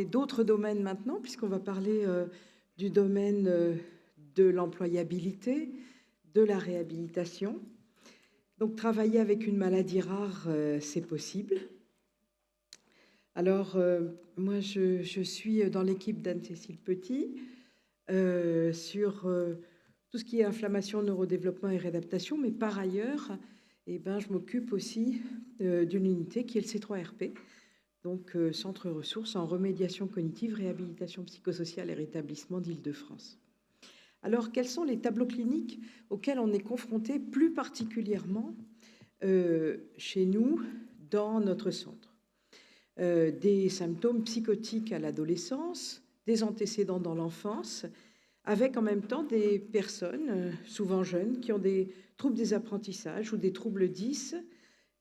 parler d'autres domaines maintenant, puisqu'on va parler du domaine de l'employabilité, de la réhabilitation. Donc, travailler avec une maladie rare, c'est possible. Alors, moi, je suis dans l'équipe d'Anne-Cécile Petit sur tout ce qui est inflammation, neurodéveloppement et réadaptation, mais par ailleurs, je m'occupe aussi d'une unité qui est le C3RP, donc Centre ressources en remédiation cognitive, réhabilitation psychosociale et rétablissement d'Île-de-France. Alors, quels sont les tableaux cliniques auxquels on est confronté plus particulièrement chez nous, dans notre centre? Des symptômes psychotiques à l'adolescence, des antécédents dans l'enfance, avec en même temps des personnes, souvent jeunes, qui ont des troubles des apprentissages ou des troubles 10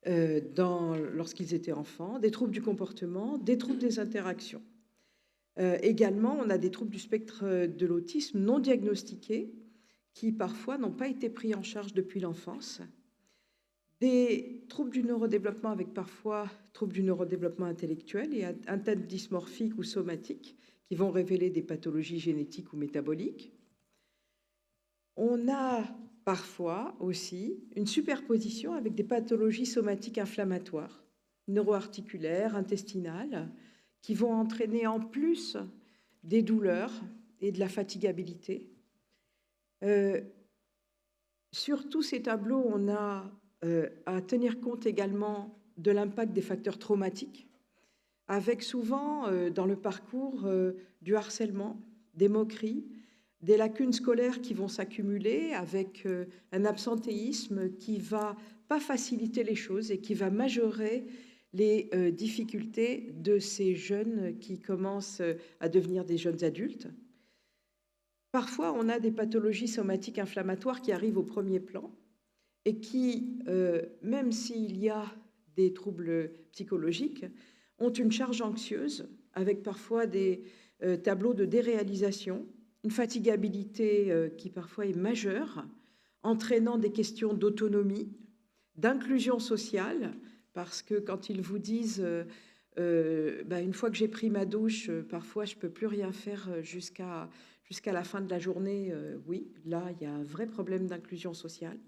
lorsqu'ils étaient enfants, des troubles du comportement, des troubles des interactions. Également, on a des troubles du spectre de l'autisme non diagnostiqués qui parfois n'ont pas été pris en charge depuis l'enfance. Des troubles du neurodéveloppement avec parfois troubles du neurodéveloppement intellectuel et atteintes dysmorphiques ou somatiques qui vont révéler des pathologies génétiques ou métaboliques. On a parfois aussi une superposition avec des pathologies somatiques inflammatoires, neuroarticulaires, intestinales, qui vont entraîner en plus des douleurs et de la fatigabilité. Sur tous ces tableaux, on a à tenir compte également de l'impact des facteurs traumatiques, avec souvent dans le parcours du harcèlement, des moqueries, des lacunes scolaires qui vont s'accumuler, avec un absentéisme qui va pas faciliter les choses et qui va majorer les difficultés de ces jeunes qui commencent à devenir des jeunes adultes. Parfois, on a des pathologies somatiques inflammatoires qui arrivent au premier plan et qui, même s'il y a des troubles psychologiques, ont une charge anxieuse, avec parfois des tableaux de déréalisation, une fatigabilité qui parfois est majeure, entraînant des questions d'autonomie, d'inclusion sociale, parce que quand ils vous disent une fois que j'ai pris ma douche, parfois je ne peux plus rien faire jusqu'à la fin de la journée, oui, là il y a un vrai problème d'inclusion sociale,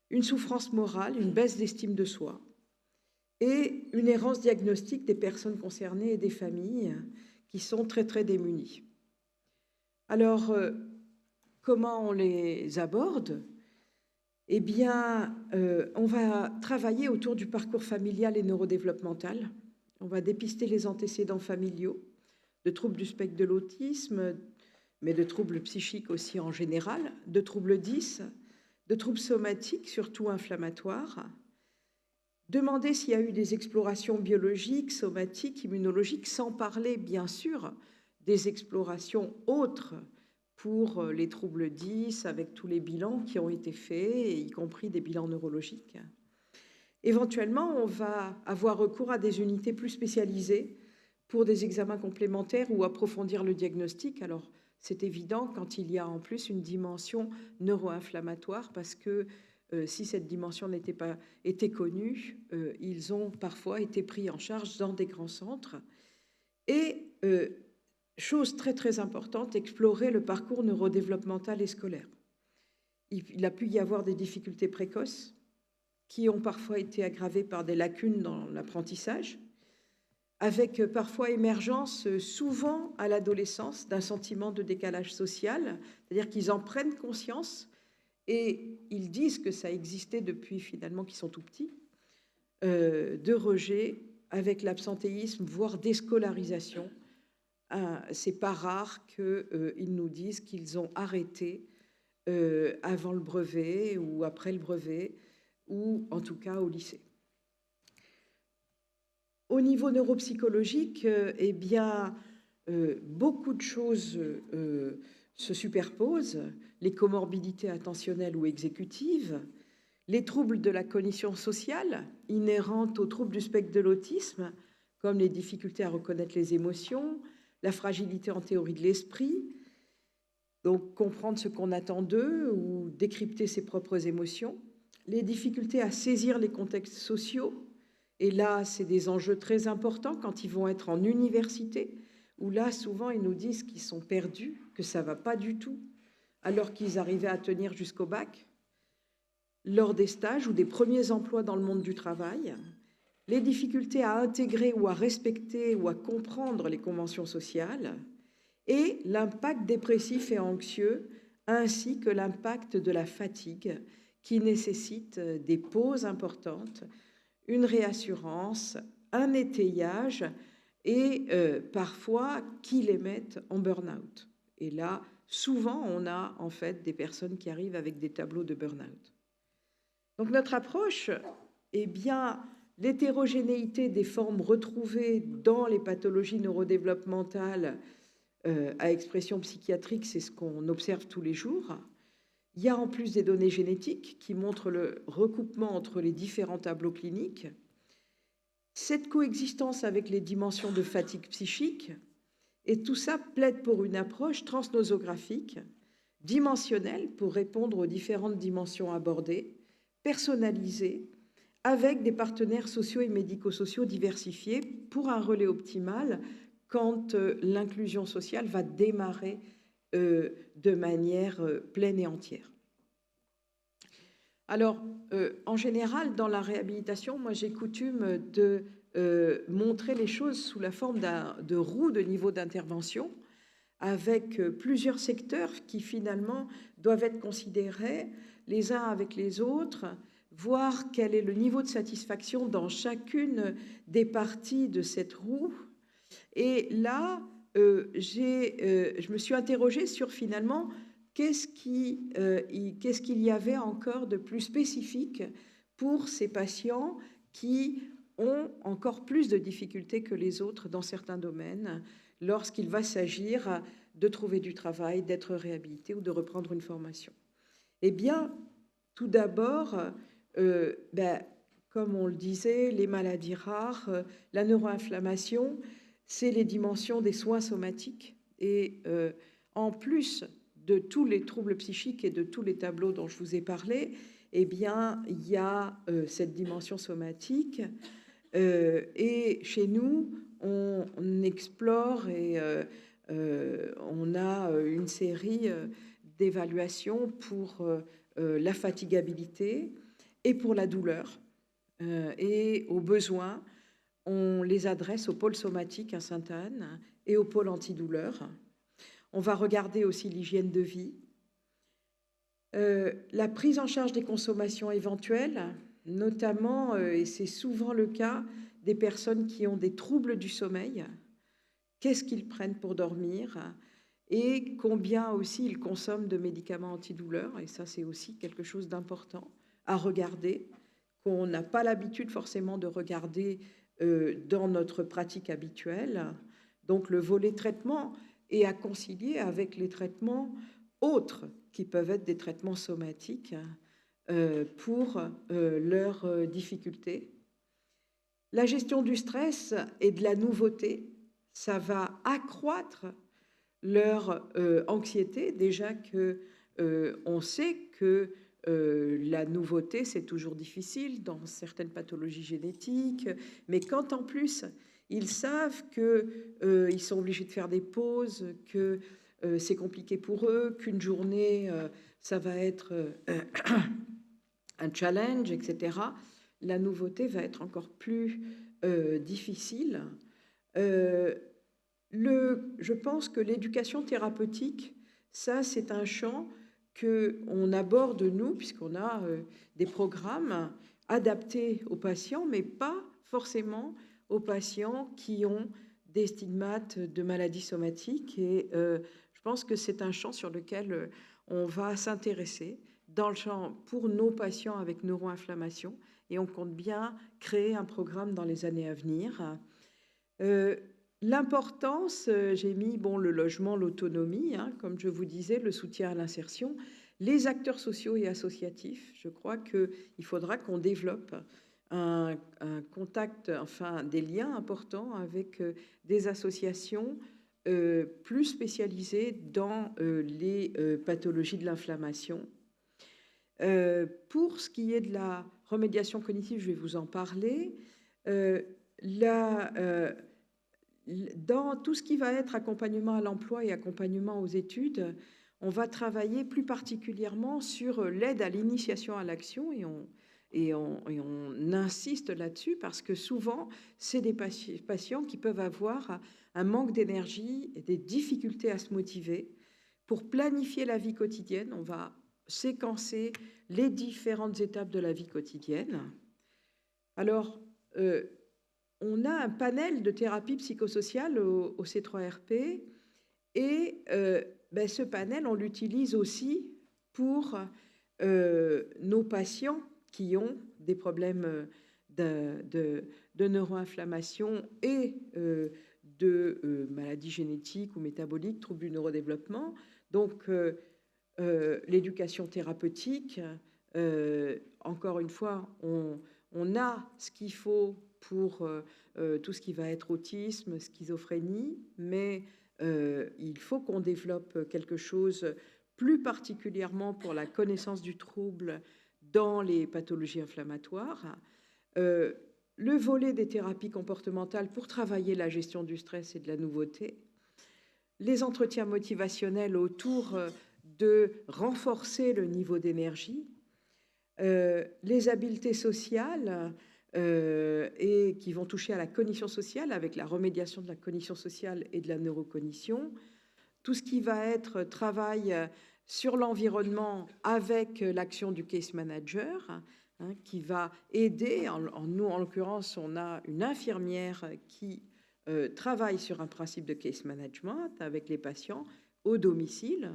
une souffrance morale, une baisse d'estime de soi et une errance diagnostique des personnes concernées et des familles qui sont très très démunies. Alors, comment on les aborde ? Eh bien, on va travailler autour du parcours familial et neurodéveloppemental. On va dépister les antécédents familiaux, de troubles du spectre de l'autisme, mais de troubles psychiques aussi en général, de troubles 10, de troubles somatiques, surtout inflammatoires. Demander s'il y a eu des explorations biologiques, somatiques, immunologiques, sans parler, bien sûr, des explorations autres pour les troubles 10, avec tous les bilans qui ont été faits, y compris des bilans neurologiques. Éventuellement, on va avoir recours à des unités plus spécialisées pour des examens complémentaires ou approfondir le diagnostic. Alors, c'est évident quand il y a en plus une dimension neuro-inflammatoire, parce que si cette dimension n'était pas été connue, ils ont parfois été pris en charge dans des grands centres. Et chose très très importante, explorer le parcours neurodéveloppemental et scolaire. Il a pu y avoir des difficultés précoces qui ont parfois été aggravées par des lacunes dans l'apprentissage, avec parfois émergence, souvent à l'adolescence, d'un sentiment de décalage social, c'est-à-dire qu'ils en prennent conscience et ils disent que ça existait depuis finalement qu'ils sont tout petits, de rejet avec l'absentéisme, voire déscolarisation. C'est pas rare qu'ils nous disent qu'ils ont arrêté avant le brevet ou après le brevet, ou en tout cas au lycée. Au niveau neuropsychologique, beaucoup de choses se superposent, les comorbidités attentionnelles ou exécutives, les troubles de la cognition sociale inhérentes aux troubles du spectre de l'autisme, comme les difficultés à reconnaître les émotions, la fragilité en théorie de l'esprit, donc comprendre ce qu'on attend d'eux ou décrypter ses propres émotions, les difficultés à saisir les contextes sociaux, et là c'est des enjeux très importants quand ils vont être en université où là, souvent, ils nous disent qu'ils sont perdus, que ça ne va pas du tout, alors qu'ils arrivaient à tenir jusqu'au bac, lors des stages ou des premiers emplois dans le monde du travail, les difficultés à intégrer ou à respecter ou à comprendre les conventions sociales, et l'impact dépressif et anxieux, ainsi que l'impact de la fatigue, qui nécessite des pauses importantes, une réassurance, un étayage, et parfois qui les mettent en burn-out. Et là, souvent, on a en fait des personnes qui arrivent avec des tableaux de burn-out. Donc notre approche, eh bien, l'hétérogénéité des formes retrouvées dans les pathologies neurodéveloppementales à expression psychiatrique, c'est ce qu'on observe tous les jours. Il y a en plus des données génétiques qui montrent le recoupement entre les différents tableaux cliniques. Cette coexistence avec les dimensions de fatigue psychique, et tout ça plaide pour une approche transnosographique, dimensionnelle pour répondre aux différentes dimensions abordées, personnalisée, avec des partenaires sociaux et médico-sociaux diversifiés pour un relais optimal quand l'inclusion sociale va démarrer de manière pleine et entière. Alors, en général, dans la réhabilitation, moi j'ai coutume de montrer les choses sous la forme de roues de niveau d'intervention, avec plusieurs secteurs qui finalement doivent être considérés les uns avec les autres, voir quel est le niveau de satisfaction dans chacune des parties de cette roue. Et là, je me suis interrogée sur finalement qu'est-ce qu'il y avait encore de plus spécifique pour ces patients qui ont encore plus de difficultés que les autres dans certains domaines lorsqu'il va s'agir de trouver du travail, d'être réhabilité ou de reprendre une formation. Eh bien, tout d'abord, comme on le disait, les maladies rares, la neuroinflammation, c'est les dimensions des soins somatiques. Et en plus de tous les troubles psychiques et de tous les tableaux dont je vous ai parlé, eh bien, il y a cette dimension somatique. Et chez nous, on explore et on a une série d'évaluations pour la fatigabilité et pour la douleur. Et aux besoins, on les adresse au pôle somatique à Sainte-Anne et au pôle antidouleur. On va regarder aussi l'hygiène de vie, la prise en charge des consommations éventuelles, notamment, et c'est souvent le cas, des personnes qui ont des troubles du sommeil. Qu'est-ce qu'ils prennent pour dormir et combien aussi ils consomment de médicaments antidouleurs. Et ça, c'est aussi quelque chose d'important à regarder, qu'on n'a pas l'habitude forcément de regarder dans notre pratique habituelle. Donc le volet traitement est à concilier avec les traitements autres qui peuvent être des traitements somatiques pour leurs difficultés. La gestion du stress et de la nouveauté, ça va accroître leur anxiété, déjà que on sait que la nouveauté, c'est toujours difficile dans certaines pathologies génétiques, mais quand en plus ils savent qu'ils sont obligés de faire des pauses, que c'est compliqué pour eux, qu'une journée, ça va être un challenge, etc., la nouveauté va être encore plus difficile. Je pense que l'éducation thérapeutique, ça, c'est un champ qu'on aborde, nous, puisqu'on a des programmes adaptés aux patients, mais pas forcément aux patients qui ont des stigmates de maladies somatiques. Et je pense que c'est un champ sur lequel on va s'intéresser dans le champ pour nos patients avec neuroinflammation. Et on compte bien créer un programme dans les années à venir. L'importance, j'ai mis le logement, l'autonomie, comme je vous disais, le soutien à l'insertion, les acteurs sociaux et associatifs. Je crois qu'il faudra qu'on développe un contact, enfin des liens importants avec des associations plus spécialisées dans les pathologies de l'inflammation. Pour ce qui est de la remédiation cognitive, je vais vous en parler. Dans tout ce qui va être accompagnement à l'emploi et accompagnement aux études, on va travailler plus particulièrement sur l'aide à l'initiation à l'action et on insiste là-dessus parce que souvent, c'est des patients qui peuvent avoir un manque d'énergie et des difficultés à se motiver. Pour planifier la vie quotidienne, on va séquencer les différentes étapes de la vie quotidienne. Alors, on a un panel de thérapie psychosociale au C3RP et ce panel, on l'utilise aussi pour nos patients qui ont des problèmes de neuroinflammation et de maladies génétiques ou métaboliques, troubles du neurodéveloppement. Donc, l'éducation thérapeutique, encore une fois, on a ce qu'il faut pour tout ce qui va être autisme, schizophrénie, mais il faut qu'on développe quelque chose plus particulièrement pour la connaissance du trouble dans les pathologies inflammatoires. Le volet des thérapies comportementales pour travailler la gestion du stress et de la nouveauté. Les entretiens motivationnels autour de renforcer le niveau d'énergie. Les habiletés sociales et qui vont toucher à la cognition sociale avec la remédiation de la cognition sociale et de la neurocognition. Tout ce qui va être travail sur l'environnement avec l'action du case manager, qui va aider. Nous, en l'occurrence, on a une infirmière qui travaille sur un principe de case management avec les patients au domicile.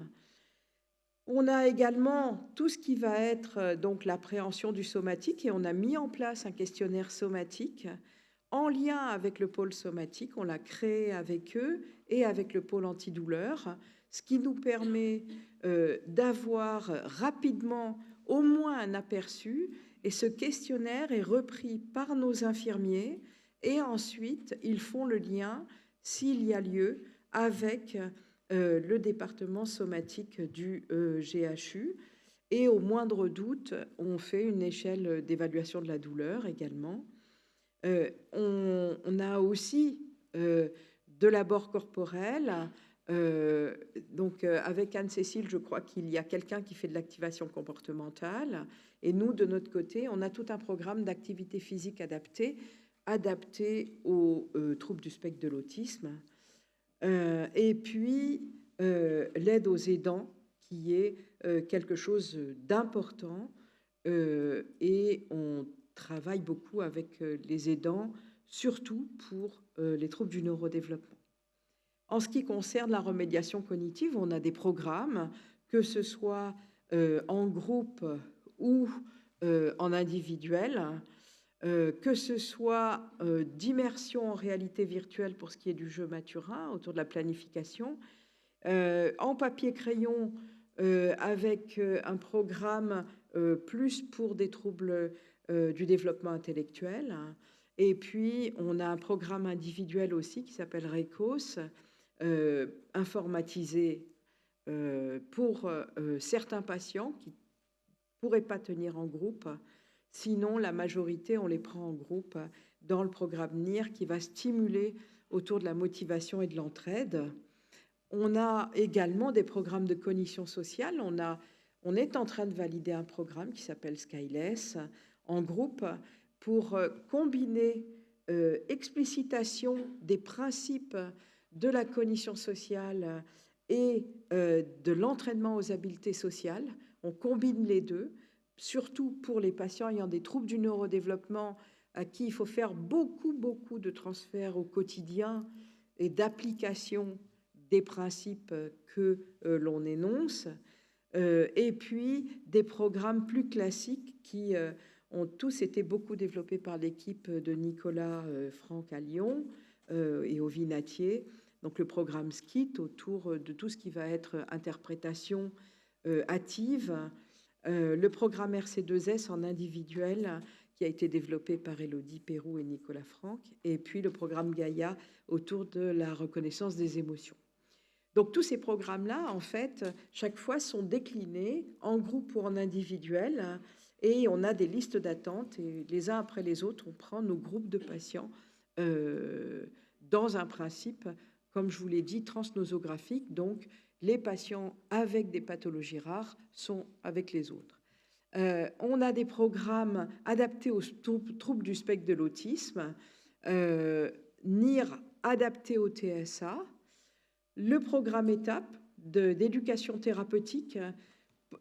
On a également tout ce qui va être donc l'appréhension du somatique et on a mis en place un questionnaire somatique en lien avec le pôle somatique. On l'a créé avec eux et avec le pôle antidouleur, ce qui nous permet d'avoir rapidement au moins un aperçu. Et ce questionnaire est repris par nos infirmiers et ensuite ils font le lien, s'il y a lieu, avec le département somatique du GHU. Et au moindre doute, on fait une échelle d'évaluation de la douleur également. On a aussi de l'abord corporel. Donc, avec Anne-Cécile, je crois qu'il y a quelqu'un qui fait de l'activation comportementale. Et nous, de notre côté, on a tout un programme d'activité physique adapté aux troubles du spectre de l'autisme. Et puis, l'aide aux aidants, qui est quelque chose d'important. Et on travaille beaucoup avec les aidants, surtout pour les troubles du neurodéveloppement. En ce qui concerne la remédiation cognitive, on a des programmes, que ce soit en groupe ou en individuel, que ce soit d'immersion en réalité virtuelle pour ce qui est du jeu Maturin, autour de la planification, en papier-crayon avec un programme plus pour des troubles du développement intellectuel. Et puis, on a un programme individuel aussi qui s'appelle RECOS, informatisé pour certains patients qui ne pourraient pas tenir en groupe. Sinon, la majorité, on les prend en groupe dans le programme NIR qui va stimuler autour de la motivation et de l'entraide. On a également des programmes de cognition sociale. On est en train de valider un programme qui s'appelle Skyless en groupe pour combiner explicitation des principes de la cognition sociale et de l'entraînement aux habiletés sociales. On combine les deux, surtout pour les patients ayant des troubles du neurodéveloppement à qui il faut faire beaucoup de transferts au quotidien et d'application des principes que l'on énonce, et puis des programmes plus classiques qui ont tous été beaucoup développés par l'équipe de Nicolas Franck à Lyon et au Vinatier. Donc le programme SKIT autour de tout ce qui va être interprétation hâtive, le programme RC2S en individuel qui a été développé par Élodie Perroux et Nicolas Franck, et puis le programme Gaïa autour de la reconnaissance des émotions. Donc tous ces programmes-là, en fait, chaque fois sont déclinés en groupe ou en individuel, et on a des listes d'attente, et les uns après les autres, on prend nos groupes de patients dans un principe, comme je vous l'ai dit, transnosographique. Donc, les patients avec des pathologies rares sont avec les autres. On a des programmes adaptés aux troubles du spectre de l'autisme, NIR adapté au TSA, le programme étape d'éducation thérapeutique,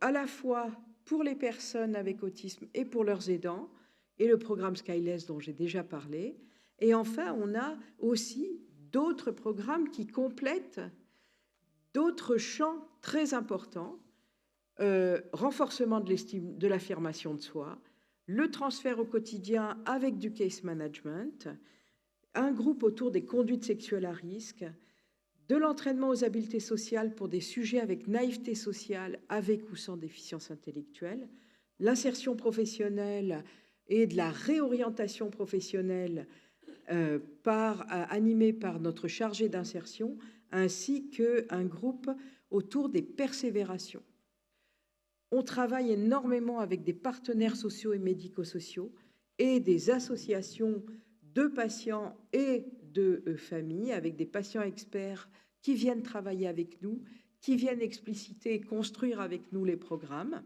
à la fois pour les personnes avec autisme et pour leurs aidants, et le programme Skyless dont j'ai déjà parlé. Et enfin, on a aussi d'autres programmes qui complètent d'autres champs très importants, renforcement de l'estime, de l'affirmation de soi, le transfert au quotidien avec du case management, un groupe autour des conduites sexuelles à risque, de l'entraînement aux habiletés sociales pour des sujets avec naïveté sociale, avec ou sans déficience intellectuelle, l'insertion professionnelle et de la réorientation professionnelle animée par notre chargé d'insertion, ainsi qu'un groupe autour des persévérations. On travaille énormément avec des partenaires sociaux et médico-sociaux et des associations de patients et de familles, avec des patients experts qui viennent travailler avec nous, qui viennent expliciter et construire avec nous les programmes.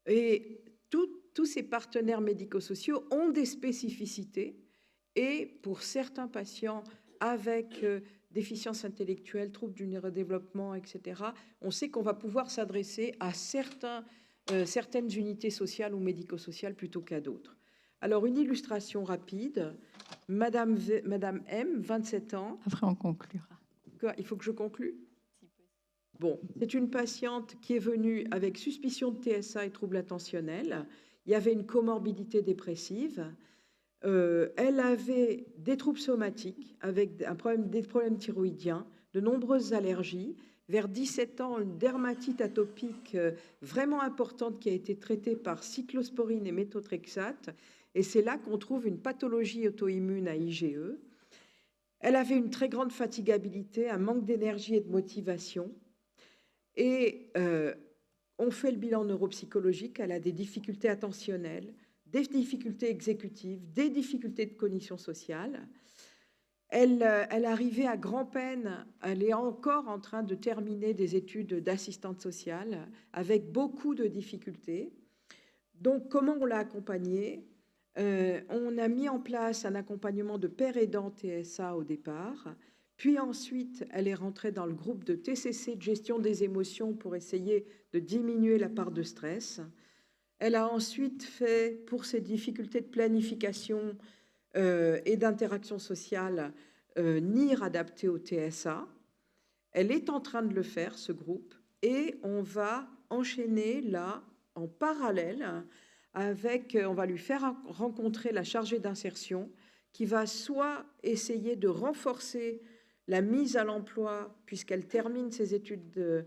Et tous ces partenaires médico-sociaux ont des spécificités et pour certains patients avec déficience intellectuelle, troubles du neurodéveloppement, etc., on sait qu'on va pouvoir s'adresser à certaines unités sociales ou médico-sociales plutôt qu'à d'autres. Alors, une illustration rapide. Madame M, 27 ans. Après, on conclura. Quoi, il faut que je conclue? Bon, c'est une patiente qui est venue avec suspicion de TSA et troubles attentionnels. Il y avait une comorbidité dépressive. Elle avait des troubles somatiques avec des problèmes thyroïdiens, de nombreuses allergies. Vers 17 ans, une dermatite atopique vraiment importante qui a été traitée par cyclosporine et méthotrexate. Et c'est là qu'on trouve une pathologie auto-immune à IgE. Elle avait une très grande fatigabilité, un manque d'énergie et de motivation. Et on fait le bilan neuropsychologique. Elle a des difficultés attentionnelles, des difficultés exécutives, des difficultés de cognition sociale. Elle arrivait à grand-peine, elle est encore en train de terminer des études d'assistante sociale avec beaucoup de difficultés. Donc, comment on l'a accompagnée? On a mis en place un accompagnement de père aidant TSA au départ, puis ensuite, elle est rentrée dans le groupe de TCC, de gestion des émotions, pour essayer de diminuer la part de stress. Elle a ensuite fait, pour ses difficultés de planification et d'interaction sociale, NIR adapté au TSA. Elle est en train de le faire, ce groupe, et on va enchaîner là, en parallèle, on va lui faire rencontrer la chargée d'insertion qui va soit essayer de renforcer la mise à l'emploi, puisqu'elle termine ses études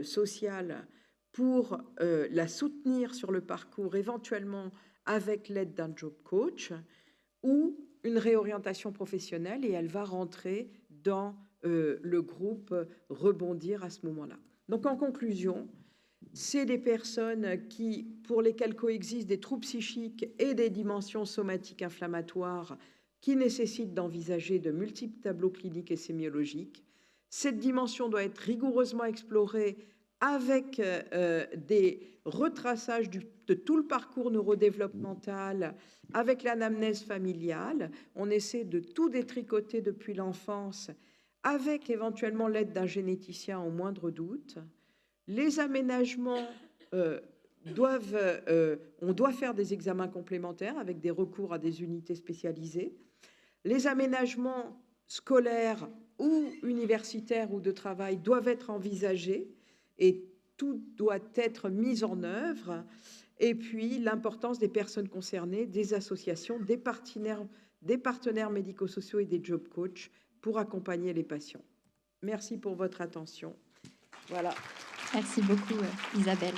sociales, pour la soutenir sur le parcours, éventuellement avec l'aide d'un job coach, ou une réorientation professionnelle, et elle va rentrer dans le groupe Rebondir à ce moment-là. Donc, en conclusion, c'est des personnes pour lesquelles coexistent des troubles psychiques et des dimensions somatiques inflammatoires qui nécessitent d'envisager de multiples tableaux cliniques et sémiologiques. Cette dimension doit être rigoureusement explorée avec des retraçages de tout le parcours neurodéveloppemental, avec l'anamnèse familiale. On essaie de tout détricoter depuis l'enfance, avec éventuellement l'aide d'un généticien au moindre doute. Les aménagements on doit faire des examens complémentaires avec des recours à des unités spécialisées. Les aménagements scolaires ou universitaires ou de travail doivent être envisagés et tout doit être mis en œuvre. Et puis, l'importance des personnes concernées, des associations, des partenaires médico-sociaux et des job coachs pour accompagner les patients. Merci pour votre attention. Voilà. Merci beaucoup, Isabelle.